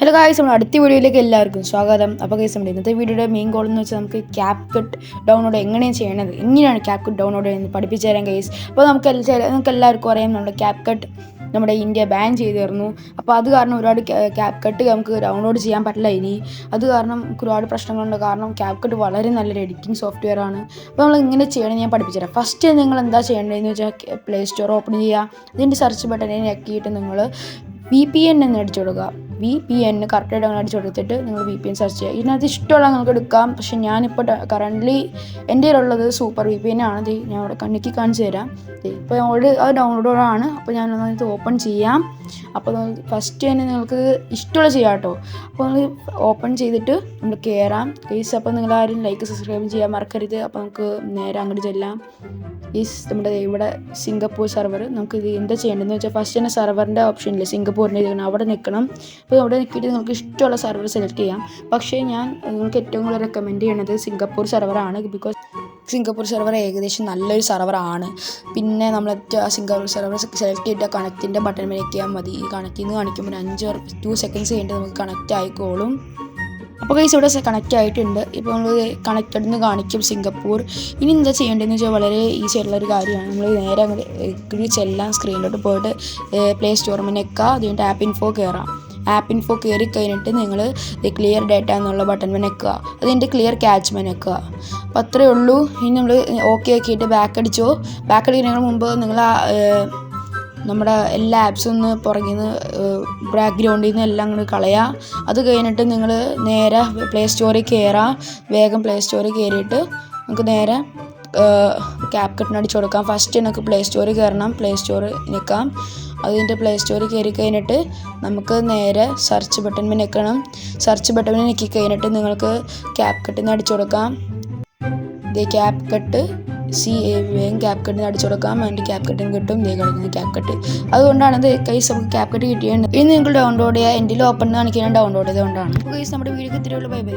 Hello guys, നമ്മുടെ അടുത്ത വീഡിയോയിലേക്ക് എല്ലാവർക്കും സ്വാഗതം. അപ്പോൾ ഗൈസ്, നമ്മുടെ ഇന്നത്തെ വീഡിയോയുടെ മെയിൻ ഗോൾ എന്ന് വെച്ചാൽ നമുക്ക് CapCut ഡൗൺലോഡ് എങ്ങനെയാണ് CapCut ഡൗൺലോഡ് ചെയ്യുന്നത് പഠിപ്പിച്ചു തരാം ഗൈസ്. അപ്പോൾ നമുക്ക് എല്ലാവർക്കും അറിയാം, നമ്മുടെ CapCut നമ്മുടെ ഇന്ത്യ ബാൻ ചെയ്തിരുന്നു. അപ്പോൾ അത് കാരണം ഒരുപാട് CapCut നമുക്ക് ഡൗൺലോഡ് ചെയ്യാൻ പറ്റില്ല ഇനി. അത് കാരണം നമുക്ക് ഒരുപാട് പ്രശ്നങ്ങളുണ്ട്. കാരണം CapCut വളരെ നല്ലൊരു എഡിറ്റിംഗ് സോഫ്റ്റ്വെയർ ആണ്. അപ്പോൾ നമ്മൾ ഇങ്ങനെ ചെയ്യണമെന്ന് ഞാൻ പഠിപ്പിച്ചു തരാം. ഫസ്റ്റ് നിങ്ങൾ എന്താ ചെയ്യേണ്ടതെന്ന് വെച്ചാൽ പ്ലേ സ്റ്റോർ ഓപ്പൺ ചെയ്യുക. അതിൻ്റെ സെർച്ച് ബട്ടണിൽ ഞെക്കിയിട്ട് നിങ്ങൾ VPN എന്ന് അടിച്ചു കൊടുക്കുക. VPN കറക്റ്റായിട്ട് അങ്ങനെ അടിച്ചു കൊടുത്തിട്ട് നിങ്ങൾ VPN സെർച്ച് ചെയ്യുക. ഇതിനകത്ത് ഇഷ്ടമുള്ള നിങ്ങൾക്ക് എടുക്കാം. പക്ഷേ ഞാനിപ്പോൾ കറൻ്റ്ലി എൻ്റെ കയ്യിലുള്ളത് സൂപ്പർ VPN ആണ്. ഞാൻ ഇവിടെ കണ്ണിക്ക് കാണിച്ചു തരാം. ഇപ്പോൾ അത് ഡൗൺലോഡാണ്. അപ്പോൾ ഞാനത് ഓപ്പൺ ചെയ്യാം. അപ്പോൾ ഫസ്റ്റ് തന്നെ നിങ്ങൾക്ക് ഇഷ്ടമുള്ള ചെയ്യാം കേട്ടോ. അപ്പോൾ നിങ്ങൾ ഓപ്പൺ ചെയ്തിട്ട് നമ്മൾ കയറാം ഗൈസ്. അപ്പോൾ നിങ്ങളാരും ലൈക്ക് സബ്സ്ക്രൈബ് ചെയ്യാൻ മറക്കരുത്. അപ്പോൾ നമുക്ക് നേരെ അങ്ങോട്ട് ചെല്ലാം. നമ്മുടെ ഇവിടെ സിംഗപ്പൂർ സെർവർ. നമുക്ക് ഇത് എന്താ ചെയ്യേണ്ടതെന്ന് വെച്ചാൽ ഫസ്റ്റ് തന്നെ സെർവറിൻ്റെ ഓപ്ഷനില്ലേ, സിംഗപ്പൂരിൻ്റെ ഇരിക്കണം, അവിടെ നിൽക്കണം. അപ്പോൾ അവിടെ നിൽക്കിയിട്ട് നിങ്ങൾക്ക് ഇഷ്ടമുള്ള സെർവർ സെലക്ട് ചെയ്യാം. പക്ഷേ ഞാൻ നിങ്ങൾക്ക് ഏറ്റവും കൂടുതൽ റെക്കമെൻഡ് ചെയ്യണത് സിംഗപ്പൂർ സെർവറാണ്. ബിക്കോസ് സിംഗപ്പൂർ സെർവർ ഏകദേശം നല്ലൊരു സെർവറാണ്. പിന്നെ നമ്മൾ സിംഗപ്പൂർ സെർവർ സെലക്ട് ചെയ്തിട്ട് കണക്റ്റിൻ്റെ ബട്ടൺ വയ്ക്കാൻ മതി. ഈ കണക്റ്റിൽ നിന്ന് കാണിക്കുമ്പോൾ 2 സെക്കൻഡ്സ് കഴിഞ്ഞിട്ട് നമുക്ക് കണക്റ്റ് ആയിക്കോളും. അപ്പോൾ ഗൈസ്, ഇവിടെ കണക്റ്റ് ആയിട്ടുണ്ട്. ഇപ്പോൾ നമ്മൾ കണക്റ്റഡ് എന്ന് കാണിക്കും സിംഗപ്പൂർ. ഇനി എന്താ ചെയ്യേണ്ടതെന്ന് വെച്ചാൽ വളരെ ഈസി ആയിട്ടുള്ളൊരു കാര്യമാണ്. നമ്മൾ നേരെ അങ്ങോട്ട് ചെല്ലാം, സ്ക്രീനിലോട്ട് പോയിട്ട് പ്ലേ സ്റ്റോറിൽ നിൽക്കുക. അതുകൊണ്ട് ആപ്പ് ഇൻഫോ കയറാം. ആപ്പ് ഇൻഫോ കയറി കഴിഞ്ഞിട്ട് നിങ്ങൾ ക്ലിയർ ഡേറ്റ എന്നുള്ള ബട്ടൺ നിൽക്കുക. അതിൻ്റെ ക്ലിയർ ക്യാച്ച് നിൽക്കുക. അപ്പോൾ അത്രയേ ഉള്ളൂ. ഇനി നമ്മൾ ഓക്കെ ആക്കിയിട്ട് ബാക്ക് അടിച്ചോ. ബാക്ക് അടിക്കുന്നതിന് മുമ്പ് നിങ്ങൾ നമ്മുടെ എല്ലാ ആപ്സും ഒന്ന് പുറകിൽ നിന്ന് ബാക്ക്ഗ്രൗണ്ടിൽ നിന്ന് എല്ലാം അങ്ങ് കളയുക. അത് കഴിഞ്ഞിട്ട് നിങ്ങൾ നേരെ പ്ലേ സ്റ്റോറിൽ കയറാം. വേഗം പ്ലേ സ്റ്റോറിൽ കയറിയിട്ട് നമുക്ക് നേരെ CapCut അടിച്ചു കൊടുക്കാം. ഫസ്റ്റ് നമുക്ക് പ്ലേ സ്റ്റോറിൽ കയറണം. പ്ലേ സ്റ്റോറിൽ നിൽക്കാം. അതിൻ്റെ പ്ലേ സ്റ്റോറിൽ കയറി കഴിഞ്ഞിട്ട് നമുക്ക് നേരെ സെർച്ച് ബട്ടണിൽ നിൽക്കണം. സെർച്ച് ബട്ടണിൽ നിൽക്കി കഴിഞ്ഞിട്ട് നിങ്ങൾക്ക് CapCut അടിച്ചു കൊടുക്കാം. ഇത് CapCut വേഗം CapCut അടിച്ചു കൊടുക്കാം. അതിൻ്റെ CapCut കിട്ടും. ഇതേ കളിക്കുന്ന CapCut. അതുകൊണ്ടാണ് ഇത് കൈസ് നമുക്ക് CapCut കിട്ടിയത്. ഇനി നിങ്ങൾ ഡൗൺലോഡ് ചെയ്യുക. എൻ്റെ ഓപ്പൺ കാണിക്കാൻ ഡൗൺലോഡ് ചെയ്തുകൊണ്ടാണ്. കൈസ്, നമ്മുടെ വീഡിയോക്ക് ഇത്രയേ ഉള്ളൂ. Bye bye.